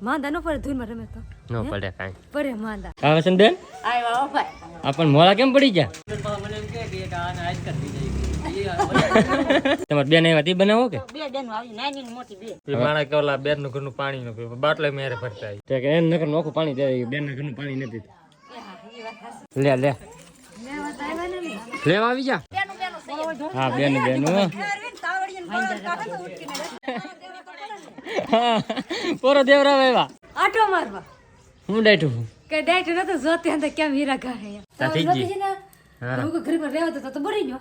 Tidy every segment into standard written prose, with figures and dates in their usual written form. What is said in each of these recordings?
માંદા નો પડે ધૂનમાં રમે તો નો પડે કાંઈ પડે માંદા હા વસંત બેન આવ્યા ભાઈ આપણ મોળા કેમ પડી ગયા તમારે બેન આવ્યા તે બનાવો કે બે બેન આવી નાની ને મોટી બે માણા કેવલા બેન નું ઘરનું પાણી નું પીવું બાટલે મેરે ભરતા તે કે એને નકર નોખું પાણી દે બેન ના ઘરનું પાણી નથી લે લે લેવા આવી જા હા બેન પોરો દેવરા આવ્યા આટો મારવા હું ડાઈટું કે ડાયટ નતો જોતે અંદર કેમ હીરા ગાહે તા થઈ ગઈ. હા. હું ઘરે પર રહેતો તો બરી ગયો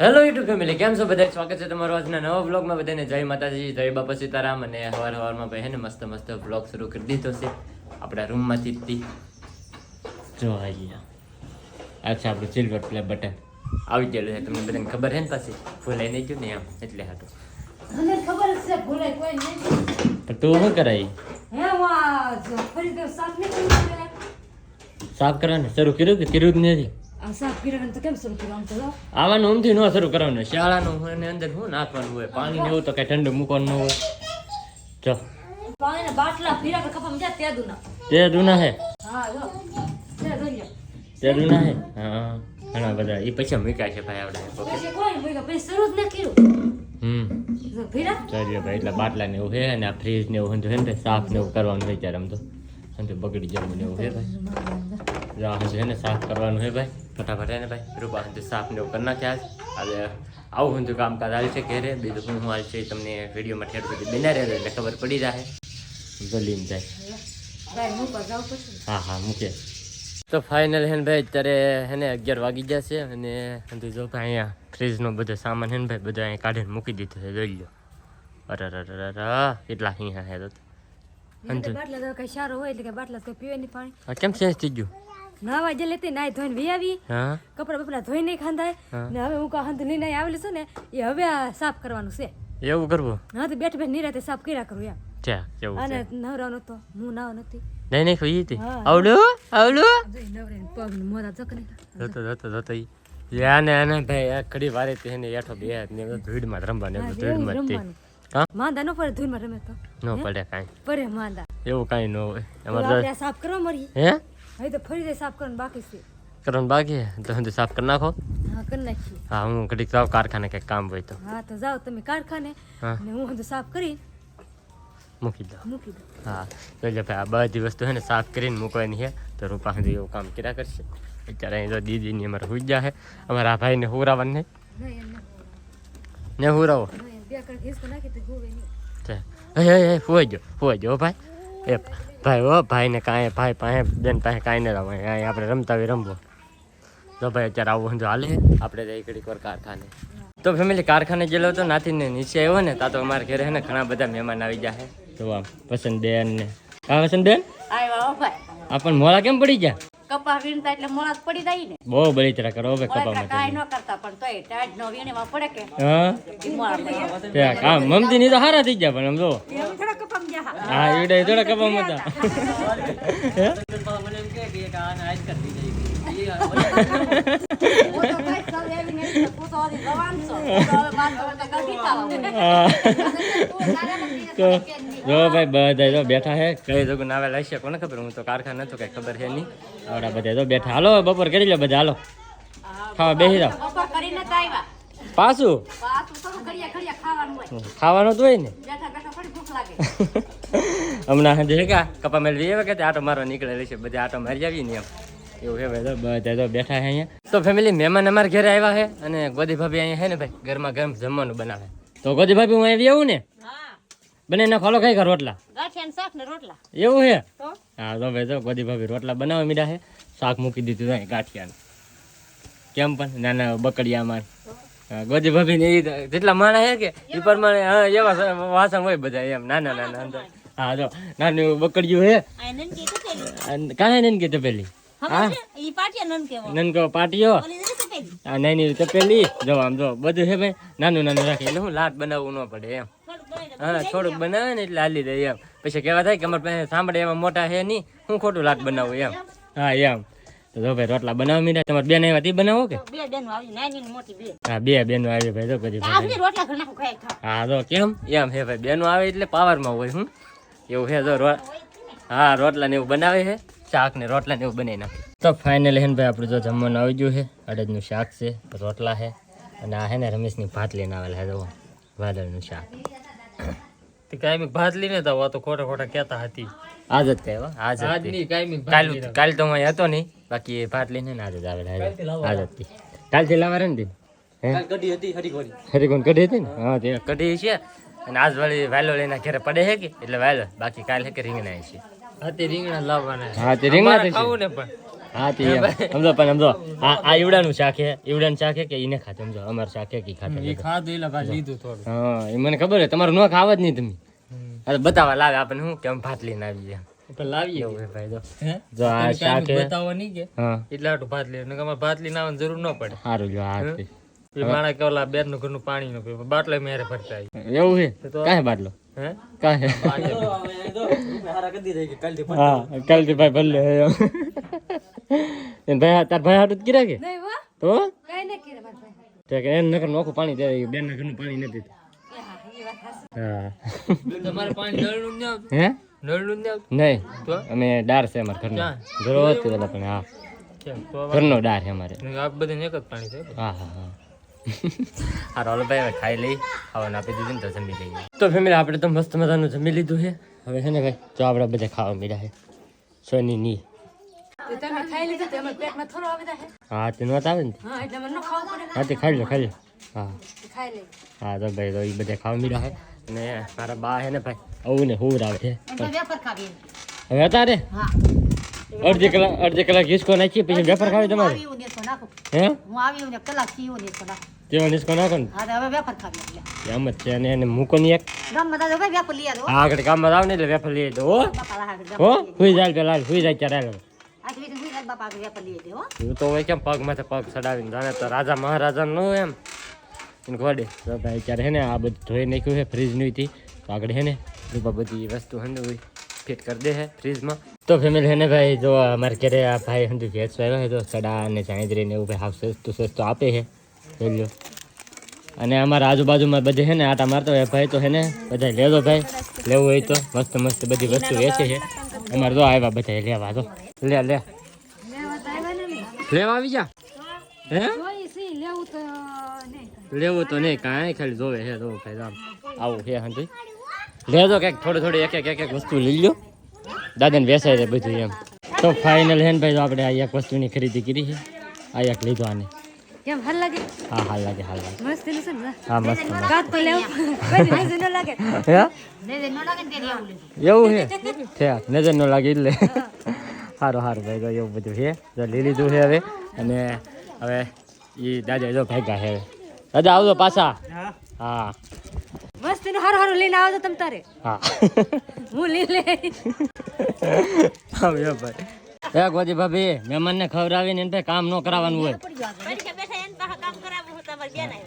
હેલો યુટ્યુબ ફેમિલી કેમ છો બધા સ્વાગત છે તમારું આજના નવા વ્લોગમાં બધાને જય માતાજી જય બાપા સીતારામ અને હવારમાં ભાઈ હે ને મસ્ત મસ્ત વ્લોગ શરૂ કરી દીધો છે આપણા રૂમમાંથી જો અહીંયા આ છે આપણું સિલ્વર પ્લે બટન આવી ગયેલું છે તમને બધાને ખબર છે ને પાછી ભૂલાઈ નહીં ગયું ને એમ એટલે હાટું મને ખબર છે ભૂલાય કોઈ નહીં પણ તું શું કરાવી હે વા જો ફરી તો સાફ નહીં કર્યું સાફ કરવાનું શરૂ કર્યું કે કર્યું જ નથી આ સાફ કર્યું તો કેમ શરૂ કર્યું આમ તો આવાનું ઊમથી ન શરૂ કરવાનું શાળાનું અને અંદર શું નાખવાનું હોય પાણી ને એવું તો કઈ ઠંડુ મૂકવાનું ન હોય જો પાણીના બાટલા ફીરા કે કપામાં જા તે દુના તે દુના હે હા જો તે દુનિયા તે દુના હે હા ઘણા બધા એ પછી મૂક્યા છે ભાઈ આપણે પછી કોઈ મૂક્યા પછી શરૂ જ ન કર્યું જો ફીરા ચાલ્યો ભાઈ એટલે બાટલા ને એવું છે અને આ ફ્રીજ ને એવું છે ને સાફ ને એવું કરવાનું હોય ત્યારે આમ તો અને બગડી જવું ને એવું છે ભાઈ રાહ છે ને સાફ કરવાનું છે ભાઈ ફટાફટ હે ને ભાઈ રૂપા હંતે સાફ ને એવું કરી નાખ્યા હવે આવું હું કામકાજ હાલ છે ઘેરે બીજું શું હાલ છે તમને વિડીયોમાં ઠેર બધી બના રહે એટલે ખબર પડી જાય જલ્દીને જાય ભાઈ હું પર જાવ પછી હા હા મૂકે તો ફાઇનલ હે ને ભાઈ અત્યારે હે ને 11 વાગી ગયા છે અને હંતે જો ભાઈ અહીંયા ફ્રીજનો બધો સામાન હે ને ભાઈ બધો અહીંયા કાઢીને મૂકી દીધો છે જોઈ લો અરે કેટલા અહીંયા હે તો બાટલા તો કઈ સારો હોય એટલે કે બાટલા તો પીવે નહીં પાણી આ કેમ ચેન્જ થઈ ગયું નાવા જે લેતી નાઈ ધોઈને વી આવી હા કપડા બપડા ધોઈ નહીં ખાંધાય ને હવે હું કા હંધ લઈને આવેલી છું ને એ હવે આ સાફ કરવાનું છે એવું કરવું હા તો બેઠ બેઠ નિરાતે સાફ કર્યા કરું એમ છે કેવું અને છે નવરાવ નતો હું નાવ નથી નહીં નહીં ખોઈ હતી હા. આવડું આવડું જોઈ નવરે પગ ને મોઢા ચકને જોતો યાને આને ભાઈ આ ઘડી વારે તે એને યાઠો બે ને ધૂળમાં રમવાનું એવું ધૂળમાં તે હા માંદા નો પડે ધૂળમાં રમે તો ન પડે કાંઈ પડે માંદા એવું કાંઈ ન હોય અમારે આપણે આ સાફ કરવા મળી હે હવે તો ફરી સાફ કરવાનું બાકી છે કરવાનું બાકી તો હંધે સાફ કરી નાખો હા કરી નાખીએ હા હું ઘડીક જાઉં કારખાને કંઈક કામ હોય તો હા તો જાઓ તમે કારખાને હા. ને હું હંધ સાફ કરી મૂકી દો મૂકી દઉં હા તો એટલે ભાઈ આ બધી વસ્તુ છે ને સાફ કરીને મૂકવાની છે તો રૂપા સુધી એવું કામ કર્યા કરશે અત્યારે અહીં તો દીદીની અમારે હુઈ ગયા છે અમારા આ ભાઈને હુરાવાનું નહીં નહીં એમ ને હુરાવો નહીં બે કણ ઘીસ નાખી તો ગોવે નહીં છે હે હુઈ ગયો ભાઈ એ ભાઈ ઓ ભાઈને કાંઈ ભાઈ પાસે બેન પાસે કાંઈ ન રમાય અહીં આપણે રમતા હોય રમવો તો ભાઈ અત્યારે આવું સમજો હાલે આપણે જઈ ઘડીક વાર કારખાને તો ફેમિલી કારખાને ગયેલો હતો નાથીને નીચે આવ્યો ને તા તો અમારા ઘરે છે ને ઘણા બધા મહેમાન આવી ગયા છે તો આમ વસંત બેન ને હા વસંત બેન આવ્યા ભાઈ આપણ મોળા કેમ પડી ગયા કપા વીણતા એટલે મોળા જ પડી જાય ને બહુ બળી તરા કરો હવે કપામાં કાંઈ ન કરતા પણ તોય ટાઈટ નો વીણવા પડે કે હા ત્યાં કામ મમતી ની તો હારા થઈ ગયા પણ આમ જો થોડા કપામાં જા હા એવડે થોડા કપામાં હતા તો જો ભાઈ બધા જો બેઠા હે કઈ જો નાવે લઈ શકો ને ખબર હું તો કારખાને નતો કઈ ખબર છે નહીં આવડા બધા જો બેઠા હાલો બપોર કરી લો બધા હાલો ખાવા બેસી જાઓ પાછું ખાવાનું તો હોય ને હમણાં હજુ કે કપા મેળવી એવા કે આટો મારવા નીકળેલી છે બધા આટો મારી આવીએ ને એમ એવું છે ભાઈ બધા તો બેઠા છે અહીંયા તો ફેમિલી મહેમાન અમારા ઘરે આવ્યા છે અને ગોદી ભાભી અહીંયા છે ને ભાઈ ઘરમાં ગરમ જમવાનું બનાવે તો ગોદી ભાભી હું આવી આવું ને બને ના ખોલો કઈ રોટલા એવું છે હા તો ભાઈ તો ગોદી ભાભી રોટલા બનાવવા મીડા છે શાક મૂકી દીધું ગાંઠિયાનું કેમ પણ નાના બકડિયામાં ગોદી ભાભી ને જેટલા માણસ છે કે એ પ્રમાણે હા એવા વાસણ હોય બધા એમ નાના નાના અંદર હા જો નાનું બકડિયું છે કાંઈ નહીં કે તપેલી હા નનકો પાટીઓ આ નાની તપેલી જો આમ જો બધું છે ભાઈ નાનું નાનું રાખે એટલે હું લાટ બનાવવું ન પડે એમ હા થોડુંક બનાવે ને એટલે હાલી દે એમ પછી કેવા થાય કે અમારે પાસે સાંભળે એમાં મોટા છે નહીં હું ખોટું લાટ બનાવું એમ હા એમ તો તો જો ભાઈ રોટલા બનાવવા મીડા તમારે બેન આવ્યા તે બનાવો કે બે બેનો આવી નાની ને મોટી બે હા બે બેનો આવી ભાઈ તો કદી આવડી રોટલા ઘર નાખું ખાઈ ખા હા તો કેમ એમ હે ભાઈ બેનો આવે એટલે પાવરમાં હોય હું એવું છે તો હા રોટલા ને એવું બનાવે છે શાક ને રોટલા ને એવું બનાવી નાખે તો ફાઇનલી હે ને ભાઈ આપણું જો જમવાનું આવી ગયું છે અડદનું શાક છે રોટલા છે અને આ હે ને રમેશની ભાત લઈને આવેલા છે જો વાદળનું શાક તે કાયમી ભાત લઈને તો આ તો ખોટા ખોટા કહેતા હતી આજ જ કહેવા આજ આજની કાયમી કાલ તો હું હતો નહીં બાકી ભાત લઈને ને આજ જ આવેલા આજ હતી કાલથી લાવવા ને હે કઢી હતી હરીકોરી હરીકોન કઢી હતી ને હા તે કઢી છે અને આજ વાળી વાયલો લઈને ઘરે પડે છે કે એટલે વાયલો બાકી કાલ છે કે રીંગણા છે હા તે રીંગણા લાવવાના હા તે રીંગણા છે ખાવું ને પણ હા તે સમજો પણ સમજો આ ઈવડાનું શાક છે ઈવડાનું શાક છે કે ઈને ખાતે સમજો અમારું શાક છે કે ખાતે એ ખાધું એટલે પાછું લીધું થોડું હા એ મને ખબર છે તમારું ન ખાવા જ નહીં તમે અરે બતાવવા લાવે આપણને હું કેમ ભાત લઈને આવી જાય પણ લાવીએ એવું છે ભાઈ તો હે જો આ શાક છે બતાવવા નહીં કે હા એટલે આટલું ભાત લઈએ નકર અમારે ભાત લઈને આવવાની જરૂર ન પડે સારું જો આ છે. એ માણા કે ઓલા બેરનું ઘરનું પાણી નો પીવું બાટલો મેરે ભરતા આવી એવું છે કાંઈ બાટલો હે કાંઈ હા કાલથી ભાઈ ભલે ભાઈ તાર ભાઈ હાટું જ કીધા કે નહીં હો તો કઈ નહીં કરે મારા ભાઈ તે કે એને નકર નોખું પાણી દે બેન ના ઘરનું પાણી નથી એ હા એ વાત હાચી. હા તમારે પાણી નળનું જ નહીં આવતું હે નળનું જ નહીં આવતું નહીં તો અમે ડાર છે અમારા ઘરનો ક્યાં? જરૂર હતી પેલા પણ હા કેમ તો ઘરનો ડાર છે અમારે આ બધાને એક જ પાણી છે હા હા હા હા રોલ ભાઈ હવે ખાઈ લઈ ખાવાનું આપી દીધું ને તો જમી લઈએ તો ફેમિલી આપણે તો મસ્ત મજાનું જમી લીધું છે હવે છે ને ભાઈ તો આપણે બધા ખાવા મળ્યા છે સોની ની તો તમે ખાઈ લીધું તો અમારા પેટમાં થોડો આવી જાય હા તે નોત આવે ને હા એટલે મને ન ખાવું પડે હા તે ખાઈ લો હા તો ખાઈ લઈ હા તો ભાઈ તો એ બધા ખાવા મળ્યા છે અને મારા બા છે ને ભાઈ આવું ને હુર આવે છે એમ વેફર ખાવી હવે અત્યારે હા અડધી કલાક હિસકો નાખી પછી વેફર ખાવી તમારે આવી ને તો નાખું હે હું આવી ને કલાક થયું ને તો નાખું જેવા હિસકો નાખો ને હા તો હવે વેફર ખાવી એટલે એમ જ છે અને એને મૂકો નહીં એક ગામ બધા તો વેફર લઈ આવો હા આગળ કામમાં આવ ને એટલે વેફર લઈ દો હો બાપા હા હો હુઈ જાય પેલા હુઈ જાય ત્યારે આ કે હું બાપા વેફર લઈ દે હો હું તો હોય કેમ પગ માથે પગ ચડાવીને જાણે તો રાજા મહારાજા નો એમ એને ખોડે તો ભાઈ ત્યારે હે ને આ બધું ધોઈ નાખ્યું છે ફ્રીજનું થી તો આગળ હે ને રૂપા બધી વસ્તુ હંડુ ફિટ કરી દે છે ફ્રીજમાં તો ફેમિલી હે ને ભાઈ જો અમારે ઘરે આ ભાઈ હંડુ વેચવા આવ્યા છે તો સડા અને ચાંદરી ને એવું ભાઈ હાવ સસ્તું આપે છે જોઈ લો અને અમારા આજુબાજુમાં બધે છે ને આટા મારતો હોય ભાઈ તો હે ને બધા લેજો ભાઈ લેવું હોય તો મસ્ત મસ્ત બધી વસ્તુ વેચે છે અમારે જો આવ્યા બધા લેવા તો લે લેવા તો આવ્યા ને નહીં. લેવા આવી જા હે જોઈ સી લેવું તો નહીં લેવું તો નહીં કાંઈ ખાલી જોવે છે જો ભાઈ આમ આવું છે હા લેજો કંઈક થોડું એક વસ્તુ લઈ લો દાદાને વેચાય છે બધું એમ તો ફાઇનલ હે ને ભાઈ તો આપણે આ એક વસ્તુની ખરીદી કરી છે આ એક લીધો આને કેમ હાલ લાગે હા હાલ લાગે મસ્ત એનું છે ને હા મસ્ત કાત તો લેવું કોઈ નજર ન લાગે હે ને નો લાગે ને તે આવું લે એવું છે નજર ન લાગે એટલે સારું ભાઈ તો એવું બધું છે તો લઈ લીધું છે હવે અને હવે એ દાદા જો ભાગ્યા છે હવે દાદા આવજો પાછા હા મસ્ત એનું હારું લઈને આવજો તમ તારે હા હું લઈ લે આવ્યો ભાઈ એ ગોજી ભાભી મહેમાનને ખવડાવીને એને કામ ન કરાવવાનું હોય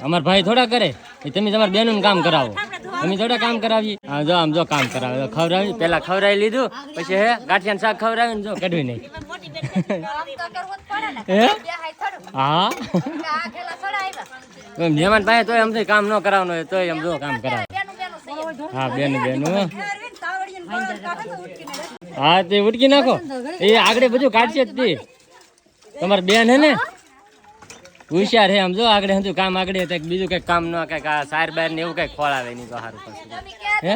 અમાર ભાઈ થોડા કરે એ તમે તમારા બેનું કામ કરાવો અમે થોડા કામ કરાવીએ હા જો આમ જો કામ કરાવે ખવડાવી પેલા ખવડાવી લીધું પછી હે ગાંઠિયાનું શાક ખવડાવીને જો કઢવી નહીં હે હા મહેમાન પાસે તોય આમ કામ ન કરાવવાનું હોય તોય આમ જો કામ કરાવે હા બેનું હા તે ઉટકી નાખો એ આગળ બધું કાઢશે જ તે તમારી બેન હે ને હોશિયાર હે આમ જો આગળ હતું કામ આગળ બીજું કઈ કામ ન કઈક આ સાર બાર ને એવું કઈ ખોળાવે નહીં તો સારું પછી હે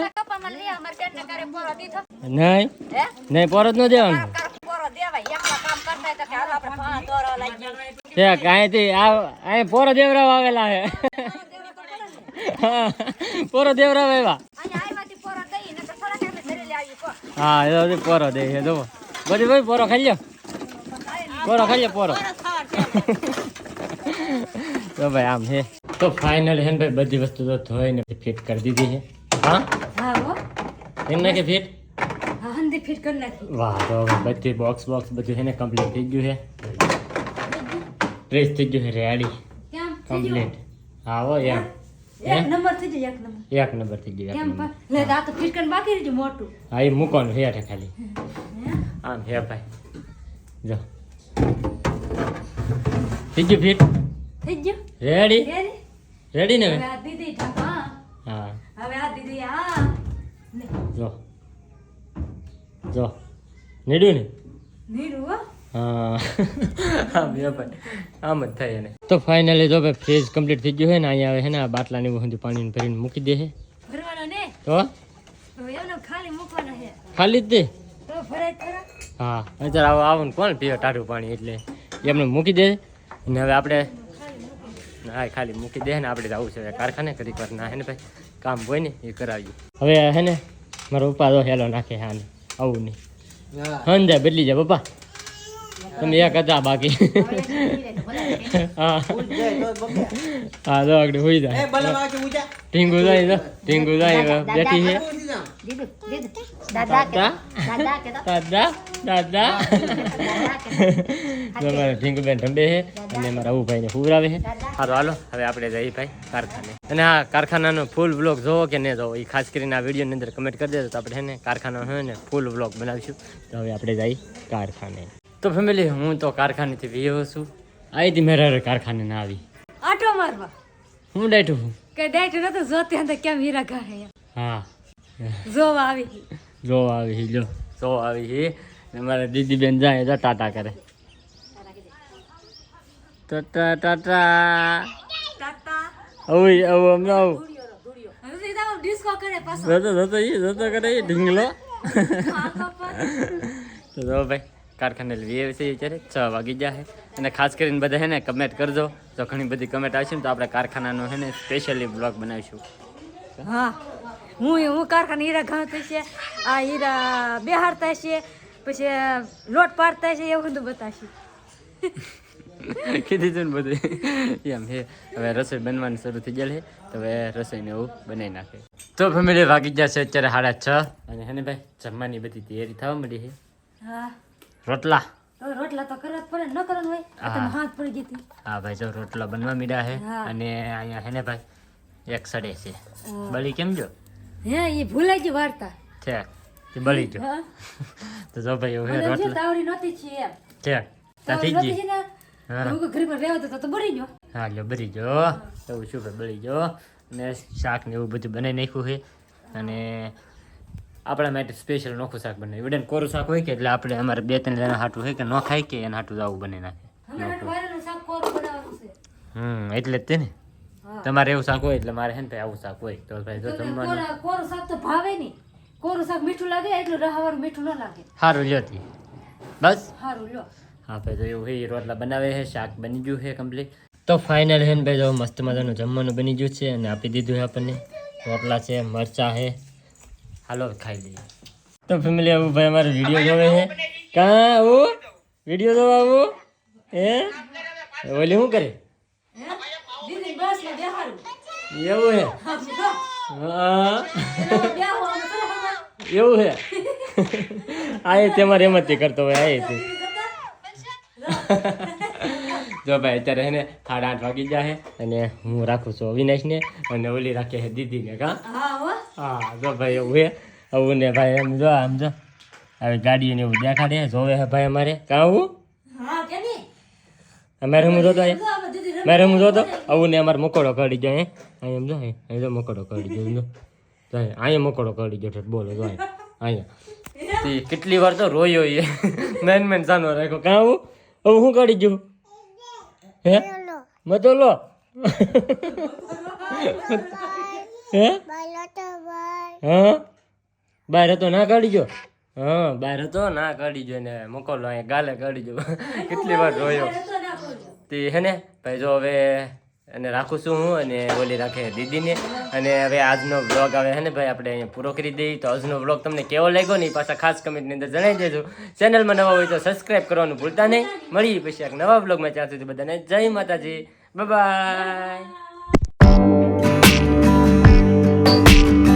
નહીં પોરો જ ન દેવાનું કાંઈ થી આ પોરો દેવરાવ આવેલા હે પોરો દેવરાવ આવ્યા હા એ પોરો દે છે જો બધી ભાઈ પોરો ખાઈ લ્યો પોરો તો ભાઈ આમ છે તો ફાઇનલ હે ને ભાઈ બધી વસ્તુ તો ધોઈને ફિટ કરી દીધી છે હા હા હો એમ ના કે ફિટ હા હંધી ફિટ કરી નાખી વાહ તો બધી બોક્સ બધું છે ને કમ્પ્લીટ થઈ ગયું છે પ્રેસ થઈ ગયું છે રેડી કેમ કમ્પ્લીટ હા હો એમ એક નંબર થઈ જાય એક નંબર થઈ ગયું કેમ લે આ તો ફિટ કરીને બાકી રહી મોટું હા એ મૂકવાનું છે ખાલી આમ હે ભાઈ જો થઈ ગયું ફિટ થઈ ગયું રેડી રેડી રેડી ને હવે હવે? આ દીદી ઢાંકા હા હવે આ દીદી આ ને જો જો નીડ્યું ને નીરું હો હા આમ જ થાય એને તો ફાઇનલી જો ભાઈ ફ્રીજ કમ્પ્લીટ થઈ ગયું છે ને અહીંયા આવે છે ને આ બાટલાને એવું બધું પાણી ભરીને મૂકી દે છે ભરવાનો ને તો હવે એમને ખાલી મૂકવાના છે ખાલી જ દે તો ભરાય ખરા હા અત્યારે આવો ને કોણ પીવે ટાઢું પાણી એટલે એમને મૂકી દે અને હવે આપણે હા ખાલી મૂકી દે ને આપણે જવું છે કારખાને ઘડીક વાર ના હે ને ભાઈ કામ હોય ને એ કરાવીએ હવે હે ને મારો પપ્પા તો હેલો નાખે હા ને આવું નહીં હા જાય બદલી જાય પપ્પા તમે એક હતા બાકી હા હા જો આગળ હોઈ જાય ટીંગુ જાય બેઠી છે દીદુ દીદુ દાદા કે દાદા કે દાદા દાદા મારા ઢીંગુબેન રંબે છે અને મારા અવુભાઈને ફૂરાવે છે સારું હાલો હવે આપણે જઈએ ભાઈ કારખાને અને આ કારખાનાનો ફૂલ વ્લોગ જોવો કે નહીં જોવો એ ખાસ કરીને આ વિડીયોની અંદર કમેન્ટ કરી દેજો તો આપણે છે ને કારખાનો હોય ને ફૂલ વ્લોગ બનાવીશું તો હવે આપણે જઈએ કારખાને તો ફેમિલી હું તો કારખાનેથી વિયો છું આવી હતી મેરા કારખાને ના આવી આટો મારવા હું ડાયટું છું કે ડાયટ નતો જોતી અંદર કેમ હીરા ઘાડે હા જોવા આવી જો આવી જો આવી છે ને મારા દીદી બેન જાય તો ટાટા કરે ટાટા ટાટા ટાટા હવે અમને આવું હવે સીધા ડિસ્કો કરે પાછો જતો કરે એ ઢીંગલો આંખો પર તો જો ભાઈ કારખાને લઈએ છે અત્યારે 6 વાગી ગયા છે અને ખાસ કરીને બધા છે ને કમેન્ટ કરજો તો ઘણી બધી કમેન્ટ આવશે ને તો આપણે કારખાનાનો છે ને સ્પેશિયલી બ્લોગ બનાવીશું હા હું કારખાને હીરા ઘાણતા છે આ હીરા બેહારતા છે પછી લોટ પાડતા છે એવું બધું બતાવશે કીધી હતું ને બધું એમ છે હવે રસોઈ બનવાની શરૂ થઈ ગયેલી છે તો હવે રસોઈને એવું બનાવી નાખે તો ફેમિલી વાગી ગયા છે અત્યારે 6:30 અને હે ને ભાઈ જમવાની બધી તૈયારી થવા મળી છે હા રોટલા તો રોટલા તો કરવા જ પડે ન કરવાનું હોય આ તમે હાથ પડી ગઈ હતી હા ભાઈ જો રોટલા બનવા મીડ્યા છે હા. અને અહીંયા હે ને ભાઈ એક સડે છે બળી કેમ જો હે એ ભૂલાઈ ગઈ વાર્તા છે તે બળી જો હા તો જો ભાઈ હવે મને જે રોટલા તાવડી નહોતી છે એમ છે તા થઈ તાવડી ગઈ નહોતી છે ને હા. હું ઘરે પર રહેતો તો બળી ગયો હા લ્યો બળી જો એવું શું ભાઈ બળી જો અને શાક ને એવું બધું બનાવી નાખ્યું છે અને આપણા માટે સ્પેશિયલ નોખું શાક બનાવ્યું વડે કોરું શાક હોય કે એટલે આપણે અમારે 2-3 જણા હાટું હોય કે ન ખાય કે એના હાટું આવું બની નાખે હમણાં વાયરનું શાક કોરું બનાવવાનું છે એટલે જ તે ને હા. તમારે એવું શાક હોય એટલે મારે હે ને ભાઈ આવું શાક હોય તો ભાઈ જો તો જમવાનું કોરું શાક તો ભાવે નહીં કોરું શાક મીઠું લાગે એટલું રહાવાળું મીઠું ન લાગે સારું લ્યો તી બસ સારું લો હા ભાઈ તો એવું છે રોટલા બનાવે છે શાક બની ગયું છે કમ્પ્લીટ તો ફાઇનલ હે ને ભાઈ જો મસ્ત મજાનું જમવાનું બની ગયું છે અને આપી દીધું છે આપણને રોટલા છે મરચા છે હાલો ખાઈ લઈએ તો ફેમિલી આવું ભાઈ અમારો વિડીયો જોવે છે કાં આવું વિડીયો જોવા આવું હે ઓલી શું કરે દીદી બસ ને બેહારું એવું હે હા જો હા બેહો અમે તો હમણાં એવું હે આ તમારે એમ જ કરતો હોય આ તે જો ભાઈ અત્યારે હે ને 8:30 વાગી ગયા છે અને હું રાખું છું અવિનાશને અને ઓલી રાખે છે દીદીને કાં હા હો હા જો ભાઈ એવું હે આવું ને ભાઈ એમ જો આમ જો હવે ગાડીને એવું દેખાડે જોવે હે ભાઈ અમારે કાં આવું હા કે નહીં અમારે હું જોતો જો આપણે દીદી મારે હું જોતો આવું ને અમારે મકોડો કાઢી જાય અહીં એમ જો અહીં જો મકોડો કાઢી જાય જો અહીંયા મકોડો કાઢી ગયો બોલો જો અહીંયા તે કેટલી વાર તો રોયો એ મેન સાનો રાખ્યો કાં આવું હવે હું કાઢી ગયું હે મતો લો હે હા બહાર હતો ના કાઢી ગયો હા બહાર હતો ના કાઢી ગયો ને મોકલો અહીંયા ગાલે કાઢી ગયો કેટલી વાર રોયો તે હે ને ભાઈ જો હવે અને રાખું છું હું અને ઓલી રાખે દીદીને અને હવે આજનો વ્લોગ આવે હે ને ભાઈ આપણે અહીંયા પૂરો કરી દઈએ તો આજનો વ્લોગ તમને કેવો લાગ્યો ને એ પાછા ખાસ કમેન્ટની અંદર જણાવી દેજો ચેનલમાં નવા હોય તો સબસ્ક્રાઈબ કરવાનું ભૂલતા નહીં મળીએ પછી એક નવા વ્લોગમાં ત્યાં સુધી બધાને જય માતાજી બાય બાય